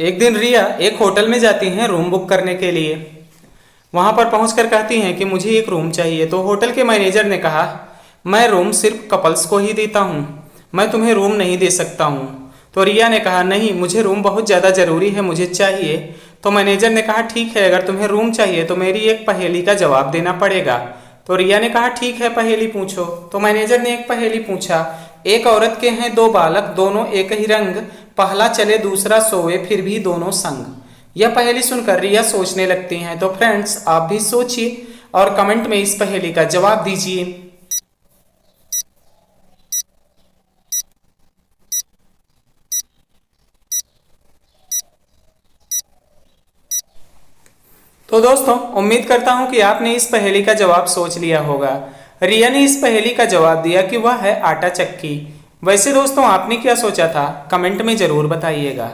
एक दिन रिया एक होटल में जाती हैं रूम बुक करने के लिए। वहां पर पहुंचकर कहती हैं कि मुझे एक रूम चाहिए। तो होटल के मैनेजर ने कहा, मैं रूम सिर्फ कपल्स को ही देता हूं, मैं तुम्हें रूम नहीं दे सकता हूं। तो रिया ने कहा, नहीं, मुझे रूम बहुत ज़्यादा ज़रूरी है, मुझे चाहिए। तो मैनेजर ने कहा, ठीक है, अगर तुम्हें रूम चाहिए तो मेरी एक पहेली का जवाब देना पड़ेगा। तो रिया ने कहा, ठीक है, पहेली पूछो। तो मैनेजर ने एक पहेली पूछा, एक औरत के हैं दो बालक, दोनों एक ही रंग, पहला चले दूसरा सोए, फिर भी दोनों संग। यह पहेली सुनकर रिया सोचने लगती हैं। तो फ्रेंड्स, आप भी सोचिए और कमेंट में इस पहेली का जवाब दीजिए। तो दोस्तों, उम्मीद करता हूं कि आपने इस पहेली का जवाब सोच लिया होगा। रिया ने इस पहेली का जवाब दिया कि वह है आटा चक्की। वैसे दोस्तों, आपने क्या सोचा था, कमेंट में जरूर बताइएगा।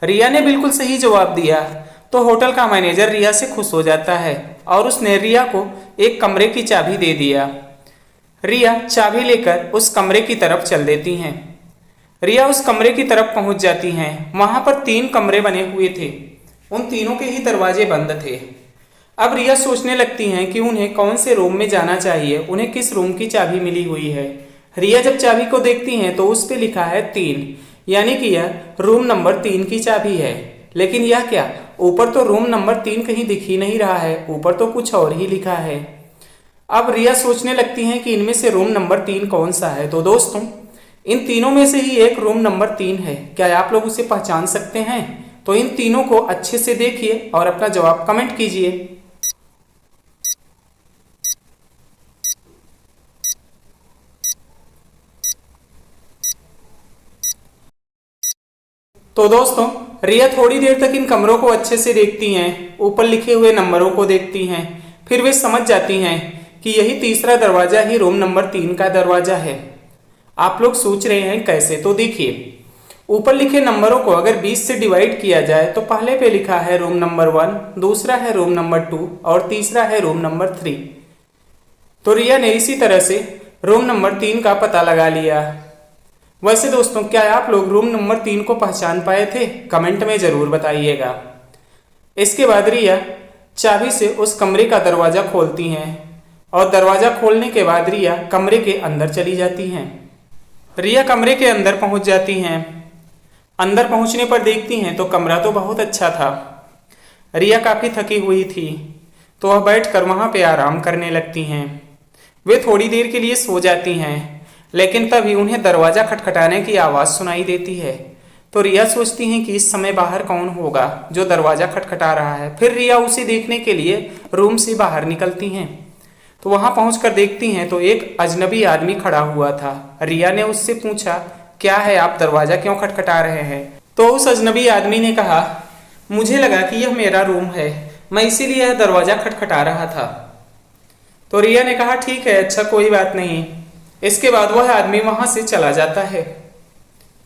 रिया ने बिल्कुल सही जवाब दिया। तो होटल का मैनेजर रिया से खुश हो जाता है और उसने रिया को एक कमरे की चाबी दे दिया। रिया चाबी लेकर उस कमरे की तरफ चल देती हैं। रिया उस कमरे की तरफ पहुंच जाती हैं। वहां पर 3 कमरे बने हुए थे, उन तीनों के ही दरवाजे बंद थे। अब रिया सोचने लगती हैं कि उन्हें कौन से रूम में जाना चाहिए, उन्हें किस रूम की चाबी मिली हुई है। रिया जब चाबी को देखती हैं तो उस पे लिखा है 3, यानी कि यह रूम नंबर 3 की चाबी है। लेकिन यह क्या, ऊपर तो रूम नंबर 3 कहीं दिख ही नहीं रहा है, ऊपर तो कुछ और ही लिखा है। अब रिया सोचने लगती हैं कि इनमें से रूम नंबर 3 कौन सा है। तो दोस्तों, इन तीनों में से ही एक रूम नंबर 3 है। क्या आप लोग उसे पहचान सकते हैं? तो इन तीनों को अच्छे से देखिए और अपना जवाब कमेंट कीजिए। तो दोस्तों, रिया थोड़ी देर तक इन कमरों को अच्छे से देखती हैं, ऊपर लिखे हुए नंबरों को देखती हैं। फिर वे समझ जाती हैं कि यही तीसरा दरवाजा ही रूम नंबर 3 का दरवाजा है। आप लोग सोच रहे हैं कैसे? तो देखिए, ऊपर लिखे नंबरों को अगर 20 से डिवाइड किया जाए तो पहले पे लिखा है रूम नंबर 1, दूसरा है रूम नंबर 2 और तीसरा है रूम नंबर 3। तो रिया ने इसी तरह से रूम नंबर 3 का पता लगा लिया। वैसे दोस्तों, क्या आप लोग रूम नंबर 3 को पहचान पाए थे? कमेंट में जरूर बताइएगा। इसके बाद रिया चाबी से उस कमरे का दरवाजा खोलती हैं और दरवाजा खोलने के बाद रिया कमरे के अंदर चली जाती हैं। रिया कमरे के अंदर पहुंच जाती हैं। अंदर पहुंचने पर देखती हैं तो कमरा तो बहुत अच्छा था। रिया काफ़ी थकी हुई थी, तो वह बैठकर वहां पे आराम करने लगती हैं। वे थोड़ी देर के लिए सो जाती हैं, लेकिन तभी उन्हें दरवाज़ा खटखटाने की आवाज़ सुनाई देती है। तो रिया सोचती हैं कि इस समय बाहर कौन होगा जो दरवाज़ा खटखटा रहा है। फिर रिया उसे देखने के लिए रूम से बाहर निकलती हैं। तो वहां पहुंचकर देखती हैं तो एक अजनबी आदमी खड़ा हुआ था। रिया ने उससे पूछा, क्या है, आप दरवाजा क्यों खटखटा रहे हैं? तो उस अजनबी आदमी ने कहा, मुझे लगा कि यह मेरा रूम है, मैं इसीलिए यह दरवाजा खटखटा रहा था। तो रिया ने कहा, ठीक है, अच्छा, कोई बात नहीं। इसके बाद वह आदमी वहां से चला जाता है।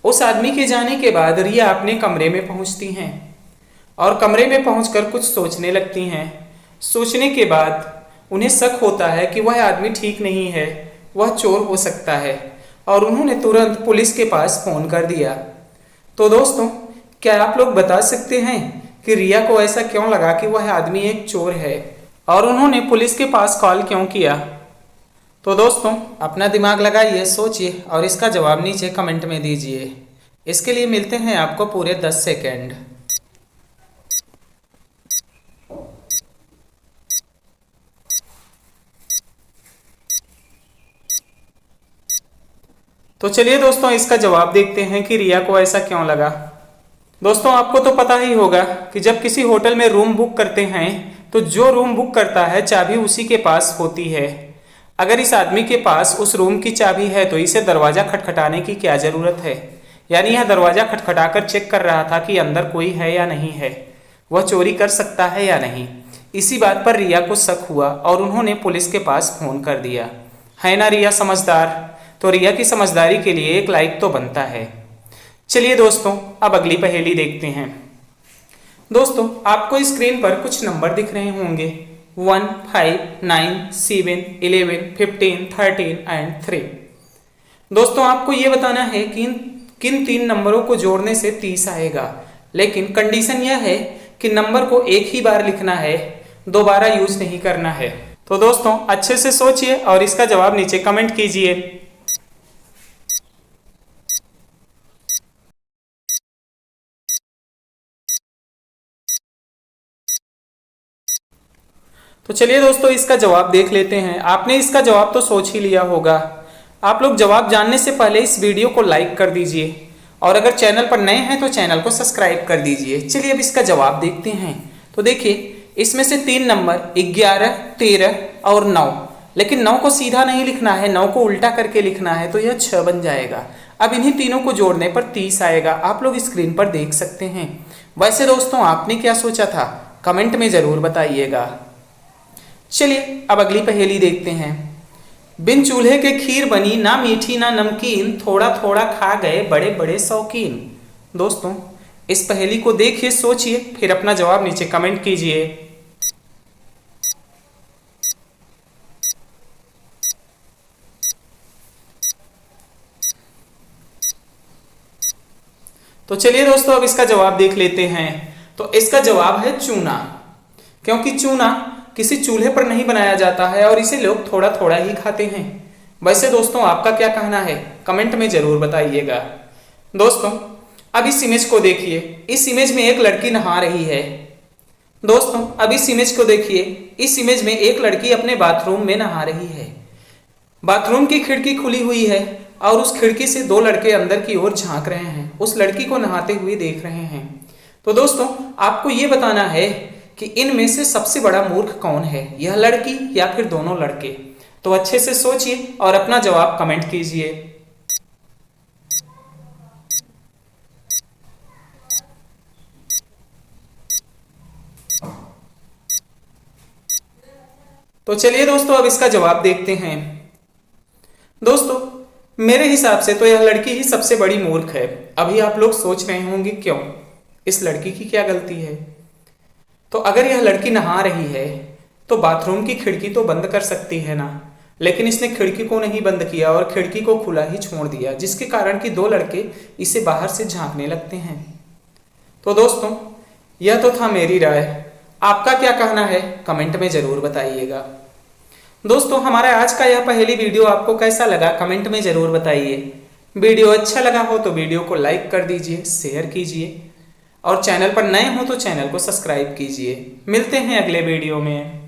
उस आदमी के जाने के बाद रिया अपने कमरे में पहुंचती हैं और कमरे में पहुंचकर कुछ सोचने लगती हैं। सोचने के बाद उन्हें शक होता है कि वह आदमी ठीक नहीं है, वह चोर हो सकता है, और उन्होंने तुरंत पुलिस के पास फोन कर दिया। तो दोस्तों, क्या आप लोग बता सकते हैं कि रिया को ऐसा क्यों लगा कि वह आदमी एक चोर है और उन्होंने पुलिस के पास कॉल क्यों किया? तो दोस्तों, अपना दिमाग लगाइए, सोचिए और इसका जवाब नीचे कमेंट में दीजिए। इसके लिए मिलते हैं आपको पूरे 10 सेकेंड। तो चलिए दोस्तों, इसका जवाब देखते हैं कि रिया को ऐसा क्यों लगा। दोस्तों, आपको तो पता ही होगा कि जब किसी होटल में रूम बुक करते हैं तो जो रूम बुक करता है चाबी उसी के पास होती है। अगर इस आदमी के पास उस रूम की चाबी है तो इसे दरवाज़ा खटखटाने की क्या ज़रूरत है? यानी यह दरवाज़ा खटखटाकर चेक कर रहा था कि अंदर कोई है या नहीं है, वह चोरी कर सकता है या नहीं। इसी बात पर रिया को शक हुआ और उन्होंने पुलिस के पास फ़ोन कर दिया। है ना रिया समझदार? तो रिया की समझदारी के लिए एक लाइक तो बनता है। चलिए दोस्तों, अब अगली पहेली देखते हैं। दोस्तों, आपको स्क्रीन पर कुछ नंबर दिख रहे होंगे, 1, 5, 9, 7, 11, 15, 13 एंड 3। दोस्तों, आपको ये बताना है कि किन 3 नंबरों को जोड़ने से 30 आएगा। लेकिन कंडीशन यह है कि नंबर को एक ही बार लिखना है, दोबारा यूज नहीं करना है। तो दोस्तों अच्छे से सोचिए और इसका जवाब नीचे कमेंट कीजिए। तो चलिए दोस्तों इसका जवाब देख लेते हैं। आपने इसका जवाब तो सोच ही लिया होगा। आप लोग जवाब जानने से पहले इस वीडियो को लाइक कर दीजिए और अगर चैनल पर नए हैं तो चैनल को सब्सक्राइब कर दीजिए। चलिए अब इसका जवाब देखते हैं। तो देखिए इसमें से 3 नंबर 11, 13 और 9, लेकिन 9 को सीधा नहीं लिखना है, 9 को उल्टा करके लिखना है, तो यह 6 बन जाएगा। अब इन्हीं तीनों को जोड़ने पर 30 आएगा। आप लोग स्क्रीन पर देख सकते हैं। वैसे दोस्तों आपने क्या सोचा था कमेंट में जरूर बताइएगा। चलिए अब अगली पहेली देखते हैं। बिन चूल्हे के खीर बनी, ना मीठी ना नमकीन, थोड़ा थोड़ा खा गए बड़े बड़े शौकीन। दोस्तों इस पहेली को देखिए, सोचिए, फिर अपना जवाब नीचे कमेंट कीजिए। तो चलिए दोस्तों अब इसका जवाब देख लेते हैं। तो इसका जवाब है चूना, क्योंकि चूना किसी चूल्हे पर नहीं बनाया जाता है और इसे लोग थोड़ा थोड़ा ही खाते हैं। वैसे दोस्तों आपका क्या कहना है कमेंट में जरूर बताइएगा। दोस्तों अब इस इमेज को देखिए। इस इमेज में एक लड़की नहा रही है। दोस्तों अब इस इमेज को देखिए। इस इमेज में एक लड़की अपने बाथरूम में नहा रही है। बाथरूम की खिड़की खुली हुई है और उस खिड़की से 2 लड़के अंदर की ओर झांक रहे हैं, उस लड़की को नहाते हुए देख रहे हैं। तो दोस्तों आपको ये बताना है कि इनमें से सबसे बड़ा मूर्ख कौन है, यह लड़की या फिर दोनों लड़के। तो अच्छे से सोचिए और अपना जवाब कमेंट कीजिए। तो चलिए दोस्तों अब इसका जवाब देखते हैं। दोस्तों मेरे हिसाब से तो यह लड़की ही सबसे बड़ी मूर्ख है। अभी आप लोग सोच रहे होंगे क्यों, इस लड़की की क्या गलती है। तो अगर यह लड़की नहा रही है तो बाथरूम की खिड़की तो बंद कर सकती है ना, लेकिन इसने खिड़की को नहीं बंद किया और खिड़की को खुला ही छोड़ दिया, जिसके कारण कि 2 लड़के इसे बाहर से झांकने लगते हैं। तो दोस्तों यह तो था मेरी राय, आपका क्या कहना है कमेंट में जरूर बताइएगा। दोस्तों हमारा आज का यह पहेली वीडियो आपको कैसा लगा कमेंट में जरूर बताइए। वीडियो अच्छा लगा हो तो वीडियो को लाइक कर दीजिए, शेयर कीजिए और चैनल पर नए हो तो चैनल को सब्सक्राइब कीजिए। मिलते हैं अगले वीडियो में।